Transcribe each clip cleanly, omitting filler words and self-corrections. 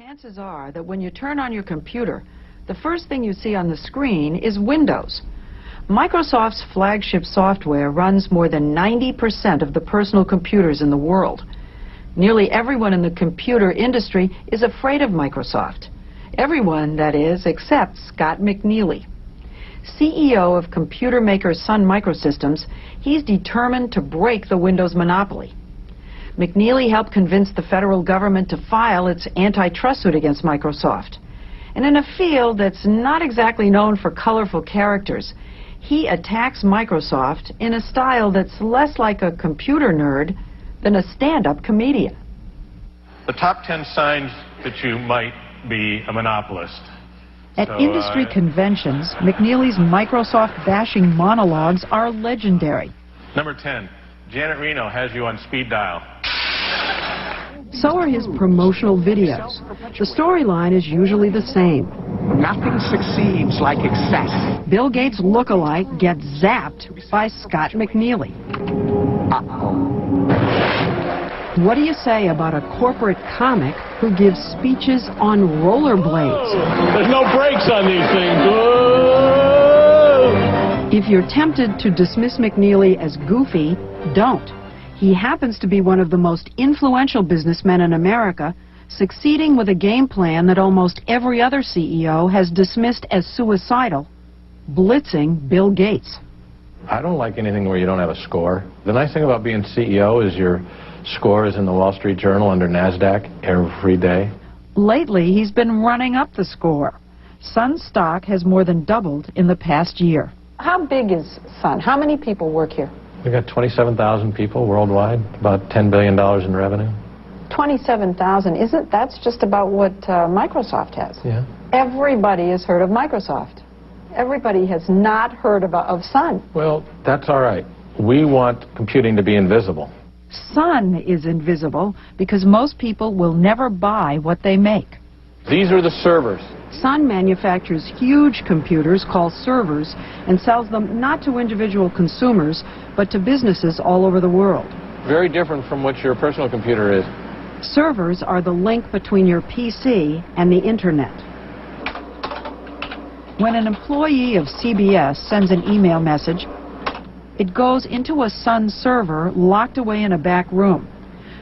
Chances are that when you turn on your computer, the first thing you see on the screen is Windows. Microsoft's flagship software runs more than 90% of the personal computers in the world. Nearly everyone in the computer industry is afraid of Microsoft. Everyone, that is, except Scott McNealy. CEO of computer maker Sun Microsystems, he's determined to break the Windows monopoly. McNealy helped convince the federal government to file its antitrust suit against Microsoft. And in a field that's not exactly known for colorful characters, he attacks Microsoft in a style that's less like a computer nerd than a stand-up comedian. The top 10 signs that you might be a monopolist. At industry conventions, McNealy's Microsoft-bashing monologues are legendary. Number 10, Janet Reno has you on speed dial. So are his promotional videos. The storyline is usually the same. Nothing succeeds like excess. Bill Gates' look-alike gets zapped by Scott McNealy. What do you say about a corporate comic who gives speeches on rollerblades? There's no brakes on these things. If you're tempted to dismiss McNealy as goofy, don't. He happens to be one of the most influential businessmen in America, succeeding with a game plan that almost every other CEO has dismissed as suicidal, blitzing Bill Gates. I don't like anything where you don't have a score. The nice thing about being CEO is your score is in the Wall Street Journal under NASDAQ every day. Lately, he's been running up the score. Sun's stock has more than doubled in the past year. How big is Sun? How many people work here? We've got 27,000 people worldwide, about $10 billion in revenue. 27,000. That's just about what Microsoft has? Yeah. Everybody has heard of Microsoft. Everybody has not heard of Sun. Well, that's all right. We want computing to be invisible. Sun is invisible because most people will never buy what they make. These are the servers. Sun manufactures huge computers called servers and sells them not to individual consumers, but to businesses all over the world. Very different from what your personal computer is. Servers are the link between your PC and the internet. When an employee of CBS sends an email message, it goes into a Sun server locked away in a back room.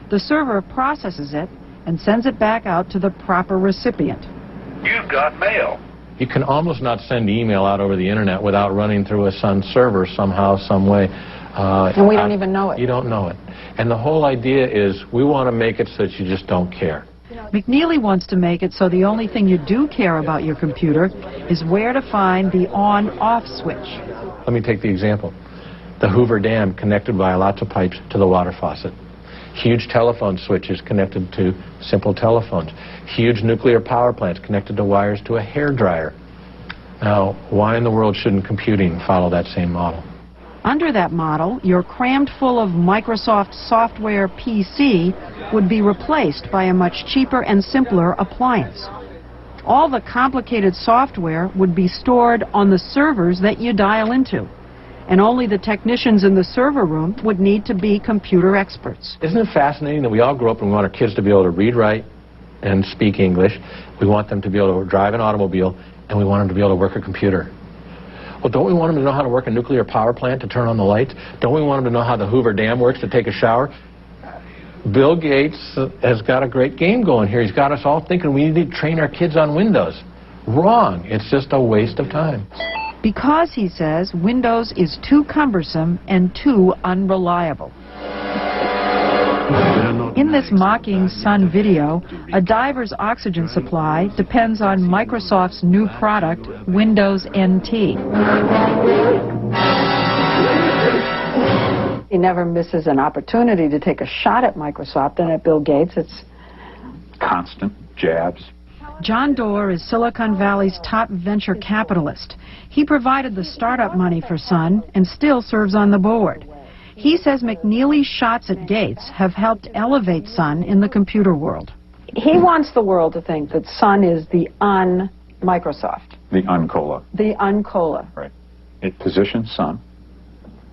The server processes it and sends it back out to the proper recipient. You've got mail. You can almost not send email out over the internet without running through a Sun server somehow, some way. And we don't even know it. You don't know it. And the whole idea is we want to make it so that you just don't care. McNealy wants to make it so the only thing you do care about your computer is where to find the on-off switch. Let me take the example. The Hoover Dam connected via lots of pipes to the water faucet. Huge telephone switches connected to simple telephones. Huge nuclear power plants connected to wires to a hairdryer. Now, why in the world shouldn't computing follow that same model? Under that model, your crammed full of Microsoft software PC would be replaced by a much cheaper and simpler appliance. All the complicated software would be stored on the servers that you dial into. And only the technicians in the server room would need to be computer experts. Isn't it fascinating that we all grow up and we want our kids to be able to read, write, and speak English? We want them to be able to drive an automobile, and we want them to be able to work a computer. Well, don't we want them to know how to work a nuclear power plant to turn on the lights? Don't we want them to know how the Hoover Dam works to take a shower? Bill Gates has got a great game going here. He's got us all thinking we need to train our kids on Windows. Wrong. It's just a waste of time. Because, he says, Windows is too cumbersome and too unreliable. In this mocking Sun video, a diver's oxygen supply depends on Microsoft's new product, Windows NT. He never misses an opportunity to take a shot at Microsoft and at Bill Gates. It's Constant jabs. John Doerr is Silicon Valley's top venture capitalist. He provided the startup money for Sun and still serves on the board. He says McNealy's shots at Gates have helped elevate Sun in the computer world. He wants the world to think that Sun is the un-Microsoft. The uncola. The uncola. Right. It positions Sun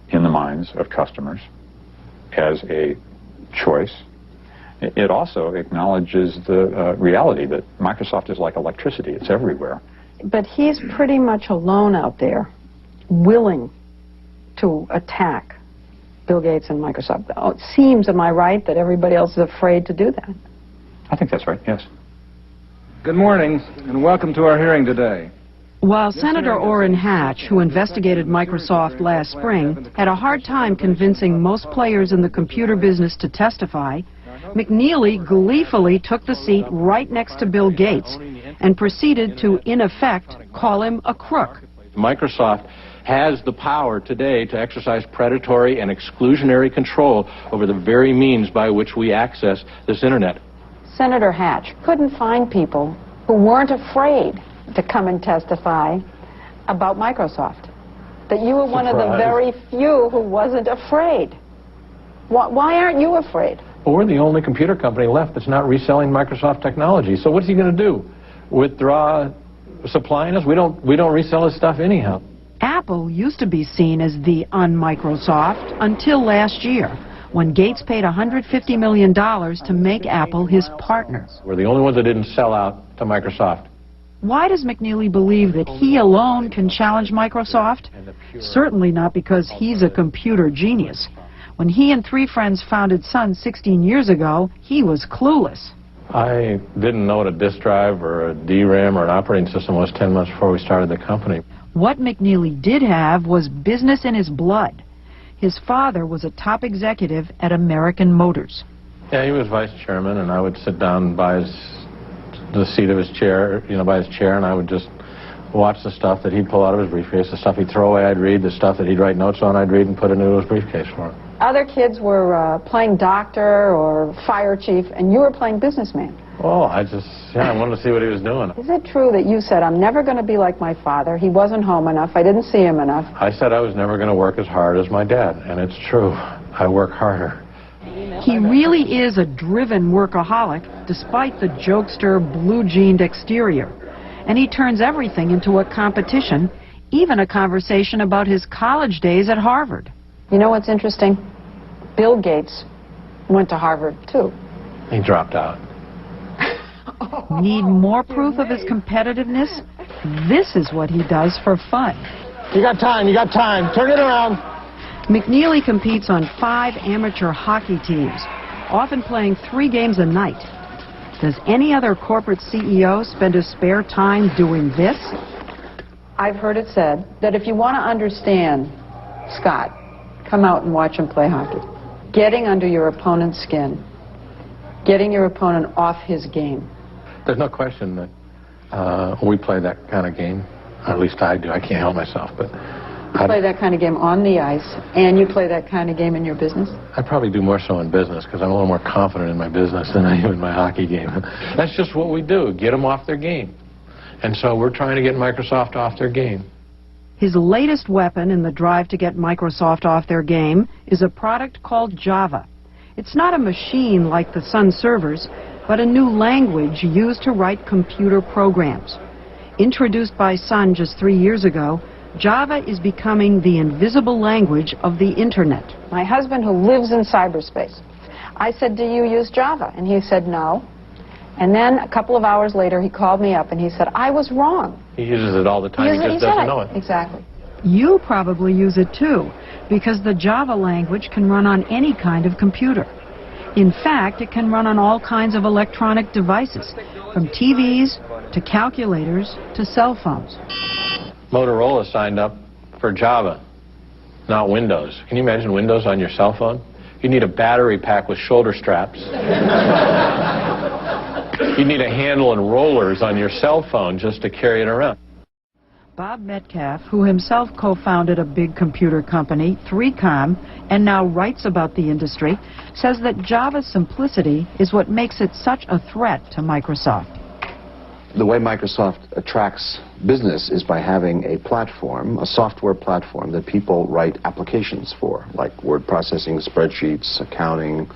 in the minds of customers as a choice It also acknowledges the reality that Microsoft is like electricity. It's everywhere. But he's pretty much alone out there, willing to attack Bill Gates and Microsoft. Oh, it seems, am I right, that everybody else is afraid to do that? I think that's right, yes. Good morning, and welcome to our hearing today. While Senator Orrin Hatch, who investigated Microsoft last spring, had a hard time convincing most players in the computer business to testify, McNealy gleefully took the seat right next to Bill Gates and proceeded to, in effect, call him a crook. Microsoft has the power today to exercise predatory and exclusionary control over the very means by which we access this internet. Senator Hatch couldn't find people who weren't afraid to come and testify about Microsoft. That you were one of the very few who wasn't afraid. Why aren't you afraid? Well, we're the only computer company left that's not reselling Microsoft technology. So what's he going to do? Withdraw supplying us? We don't resell his stuff anyhow. Apple used to be seen as the un-Microsoft until last year, when Gates paid $150 million to make Apple his partner. We're the only ones that didn't sell out to Microsoft. Why does McNealy believe that he alone can challenge Microsoft? Certainly not because he's a computer genius. When he and 3 friends founded Sun 16 years ago, he was clueless. I didn't know what a disk drive or a DRAM or an operating system was 10 months before we started the company. What McNealy did have was business in his blood. His father was a top executive at American Motors. Yeah, he was vice chairman, and I would sit down by the seat of his chair, by his chair, and I would just watch the stuff that he'd pull out of his briefcase, the stuff he'd throw away I'd read, the stuff that he'd write notes on I'd read and put into his briefcase for him. Other kids were playing doctor or fire chief, and you were playing businessman. Oh, I wanted to see what he was doing. Is it true that you said, I'm never going to be like my father, he wasn't home enough, I didn't see him enough? I said I was never going to work as hard as my dad, and it's true. I work harder. He really is a driven workaholic, despite the jokester, blue-jeaned exterior. And he turns everything into a competition, even a conversation about his college days at Harvard. You know what's interesting? Bill Gates went to Harvard, too. He dropped out. Need more proof of his competitiveness? This is what he does for fun. You got time, turn it around. McNealy competes on 5 amateur hockey teams, often playing 3 games a night. Does any other corporate CEO spend his spare time doing this? I've heard it said that if you want to understand Scott, come out and watch him play hockey. Getting under your opponent's skin, getting your opponent off his game. There's no question that we play that kind of game. At least I do. I can't help myself, but you play that kind of game on the ice, and you play that kind of game in your business? I probably do more so in business because I'm a little more confident in my business than I am in my hockey game. That's just what we do, get them off their game. And so we're trying to get Microsoft off their game. His latest weapon in the drive to get Microsoft off their game is a product called Java. It's not a machine like the Sun servers, but a new language used to write computer programs. Introduced by Sun just 3 years ago, Java is becoming the invisible language of the Internet. My husband, who lives in cyberspace, I said, do you use Java? And he said, no. And then a couple of hours later, he called me up and he said, I was wrong. He uses it all the time, he just doesn't know it. Exactly. You probably use it too, because the Java language can run on any kind of computer. In fact, it can run on all kinds of electronic devices, from TVs to calculators to cell phones. Motorola signed up for Java, not Windows. Can you imagine Windows on your cell phone? You need a battery pack with shoulder straps. You need a handle and rollers on your cell phone just to carry it around. Bob Metcalf, who himself co-founded a big computer company, 3Com, and now writes about the industry, says that Java's simplicity is what makes it such a threat to Microsoft. The way Microsoft attracts business is by having a platform, a software platform that people write applications for, like word processing, spreadsheets, accounting,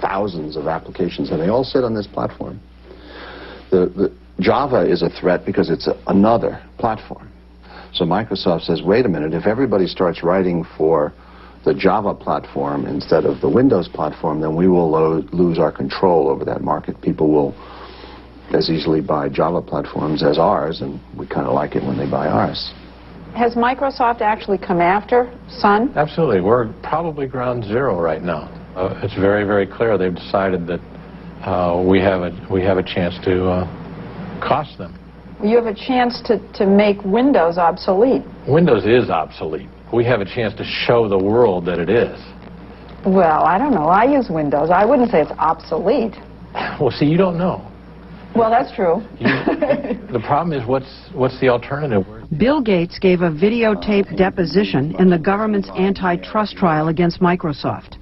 thousands of applications, and they all sit on this platform. The Java is a threat because it's another platform. So Microsoft says, wait a minute, if everybody starts writing for the Java platform instead of the Windows platform, then we will lose our control over that market. People will as easily buy Java platforms as ours, and we kind of like it when they buy ours. Has Microsoft actually come after Sun? Absolutely. We're probably ground zero right now. It's very, very clear they've decided that we have a chance to cost them. You have a chance to make Windows obsolete. Windows is obsolete. We have a chance to show the world that it is. Well, I don't know. I use Windows. I wouldn't say it's obsolete. Well, see, you don't know. Well, that's true. The problem is, what's the alternative? Bill Gates gave a videotaped deposition in the government's antitrust trial against Microsoft.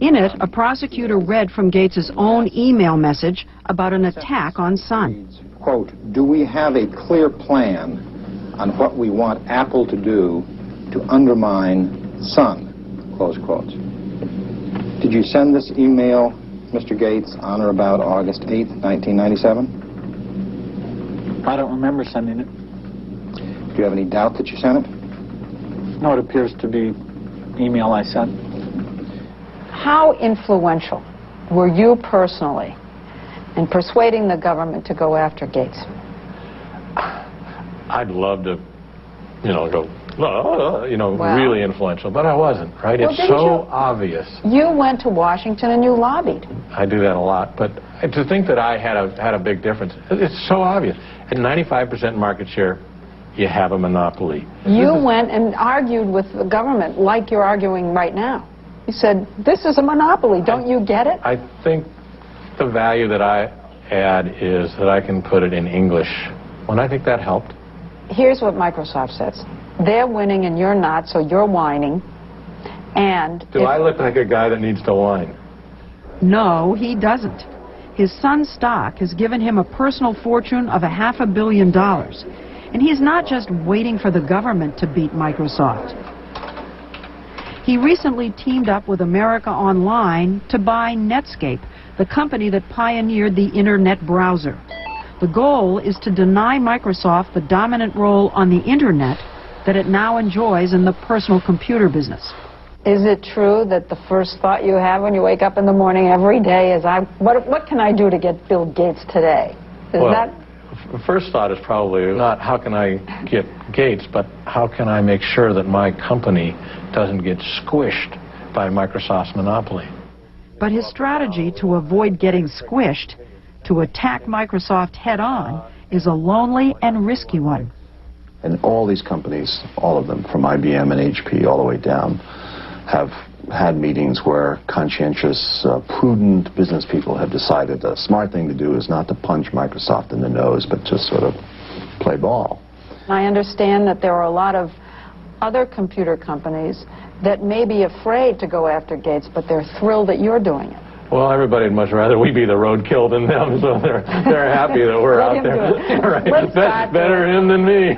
In it, a prosecutor read from Gates's own email message about an attack on Sun. Quote, do we have a clear plan on what we want Apple to do to undermine Sun, close quotes. Did you send this email, Mr. Gates, on or about August 8th, 1997? I don't remember sending it. Do you have any doubt that you sent it? No, it appears to be email I sent. How influential were you personally in persuading the government to go after Gates? I'd love to, go, wow. Really influential, but I wasn't, right? Well, it's so obvious. You went to Washington and you lobbied. I do that a lot, but to think that I had a big difference, it's so obvious. At 95% market share, you have a monopoly. You went and argued with the government like you're arguing right now. You said, this is a monopoly, don't you get it? I think the value that I add is that I can put it in English, and I think that helped. Here's what Microsoft says. They're winning and you're not, so you're whining. And do I look like a guy that needs to whine? No, he doesn't. His Sun stock has given him a personal fortune of $500 million. And he's not just waiting for the government to beat Microsoft. He recently teamed up with America Online to buy Netscape, the company that pioneered the Internet browser. The goal is to deny Microsoft the dominant role on the Internet that it now enjoys in the personal computer business. Is it true that the first thought you have when you wake up in the morning every day is, what can I do to get Bill Gates today? The first thought is probably not how can I get Gates, but how can I make sure that my company doesn't get squished by Microsoft's monopoly. But his strategy to avoid getting squished, to attack Microsoft head-on, is a lonely and risky one. And all these companies, all of them, from IBM and HP all the way down, have had meetings where conscientious, prudent business people have decided the smart thing to do is not to punch Microsoft in the nose, but just sort of play ball. I understand that there are a lot of other computer companies that may be afraid to go after Gates, but they're thrilled that you're doing it. Well, everybody would much rather we be the roadkill than them, so they're happy that we're out there. Let him do it. Right. Better him than me.